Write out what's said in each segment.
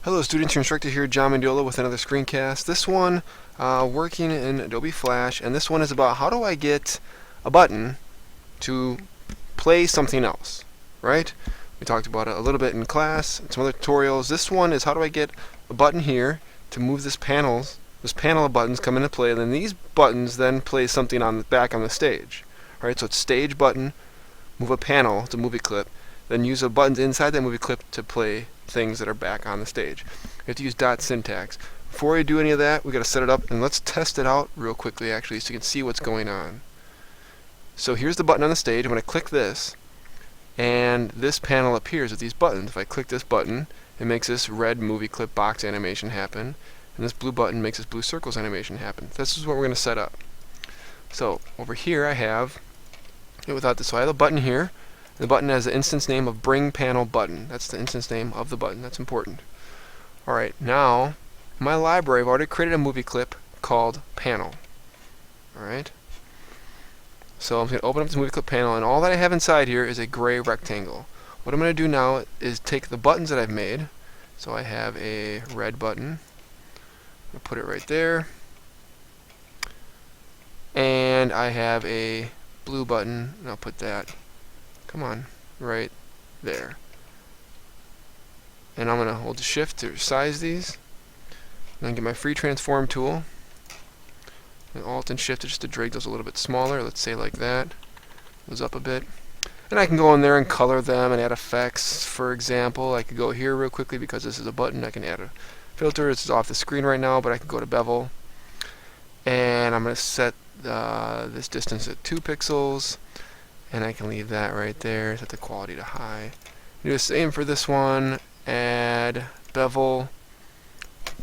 Hello students, your instructor here, John Mandiola with another screencast. This one working in Adobe Flash, and this one is about how do I get a button to play something else, right? We talked about it a little bit in class, in some other tutorials. This one is how do I get a button here to move this panel of buttons come into play, and then these buttons then play something on the back on the stage. Right? So it's stage button, move a panel, it's a movie clip, then use the buttons inside that movie clip to play things that are back on the stage. You have to use dot syntax. Before we do any of that, we got to set it up, and let's test it out real quickly actually so you can see what's going on. So here's the button on the stage. I'm going to click this, and this panel appears with these buttons. If I click this button, it makes this red movie clip box animation happen, and this blue button makes this blue circles animation happen. This is what we're going to set up. So over here I have without this, so I have a button here. The button has the instance name of Bring Panel Button. That's the instance name of the button. That's important. Alright, now, in my library, I've already created a movie clip called Panel. Alright? So I'm going to open up the movie clip panel, and all that I have inside here is a gray rectangle. What I'm going to do now is take the buttons that I've made. So I have a red button. I'll put it right there. And I have a blue button, and I'll put that right there. And I'm going to hold the shift to size these. And then get my free transform tool. And alt and shift just to drag those a little bit smaller. Let's say like that. Goes up a bit. And I can go in there and color them and add effects. For example, I could go here real quickly because this is a button. I can add a filter. This is off the screen right now, but I can go to bevel. And I'm going to set this distance at 2 pixels. And I can leave that right there, set the quality to high. Do the same for this one, add bevel,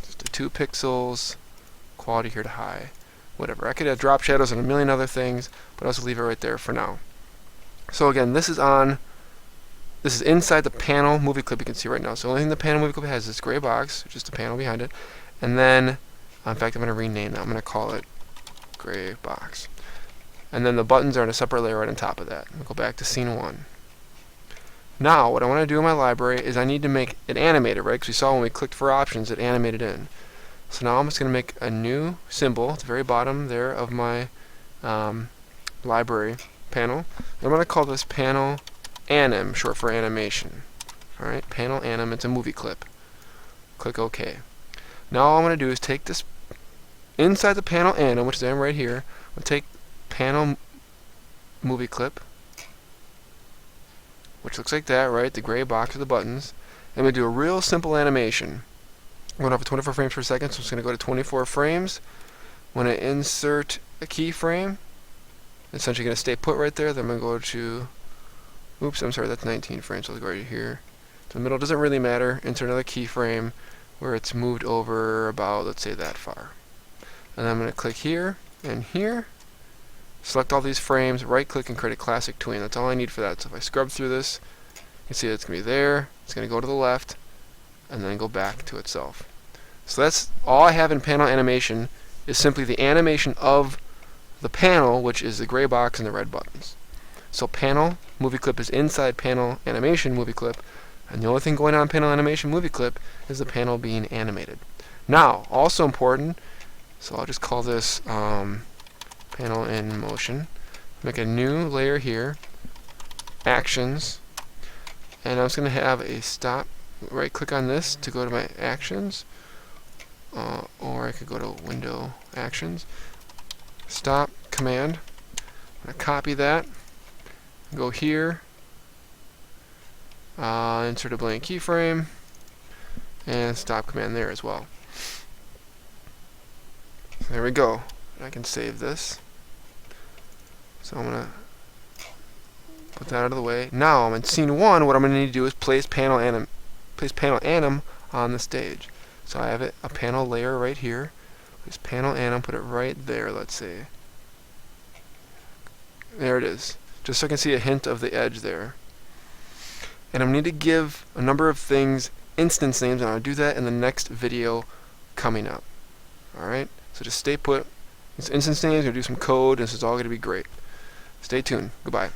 just to 2 pixels, quality here to high, whatever. I could add drop shadows and a million other things, but I'll just leave it right there for now. So again, this is inside the panel movie clip you can see right now. So the only thing the panel movie clip has is this gray box, just the panel behind it, and then, in fact, I'm going to rename that. I'm going to call it gray box. And then the buttons are in a separate layer right on top of that. I'll go back to scene 1. Now, what I want to do in my library is I need to make it animated, right? Because we saw when we clicked for options, it animated in. So now I'm just going to make a new symbol at the very bottom there of my library panel. And I'm going to call this panel anim, short for animation. Alright, panel anim, it's a movie clip. Click OK. Now all I'm going to do is take this inside the panel anim, which is right here. I'll take panel movie clip, which looks like that, right? The gray box with the buttons. I'm going to do a real simple animation. I'm going to have 24 frames per second, so I'm just going to go to 24 frames. When I insert a keyframe, it's essentially going to stay put right there. Then I'm going to go to, oops, I'm sorry, that's 19 frames, so I'll go right here. So the middle doesn't really matter. Insert another keyframe where it's moved over about, let's say, that far. And then I'm going to click here and here. Select all these frames, right click and create a classic tween. That's all I need for that. So if I scrub through this, you can see it's going to be there, it's going to go to the left, and then go back to itself. So that's all I have in panel animation is simply the animation of the panel, which is the gray box and the red buttons. So panel movie clip is inside panel animation movie clip, and the only thing going on in panel animation movie clip is the panel being animated. Now, also important, so I'll just call this panel in motion. Make a new layer here, actions, and I'm just going to have a stop. Right click on this to go to my actions, or I could go to window actions, stop command. I'm going to copy that, go here, insert a blank keyframe, and stop command there as well. So there we go. I can save this. So I'm going to put that out of the way. Now I'm in scene 1. What I'm going to need to do is place panel anim on the stage. So I have a panel layer right here. Place panel anim, put it right there, let's say. There it is. Just so I can see a hint of the edge there. And I need to give a number of things instance names, and I'll do that in the next video coming up. Alright? So just stay put. It's instance names, we're going to do some code, and this is all going to be great. Stay tuned. Goodbye.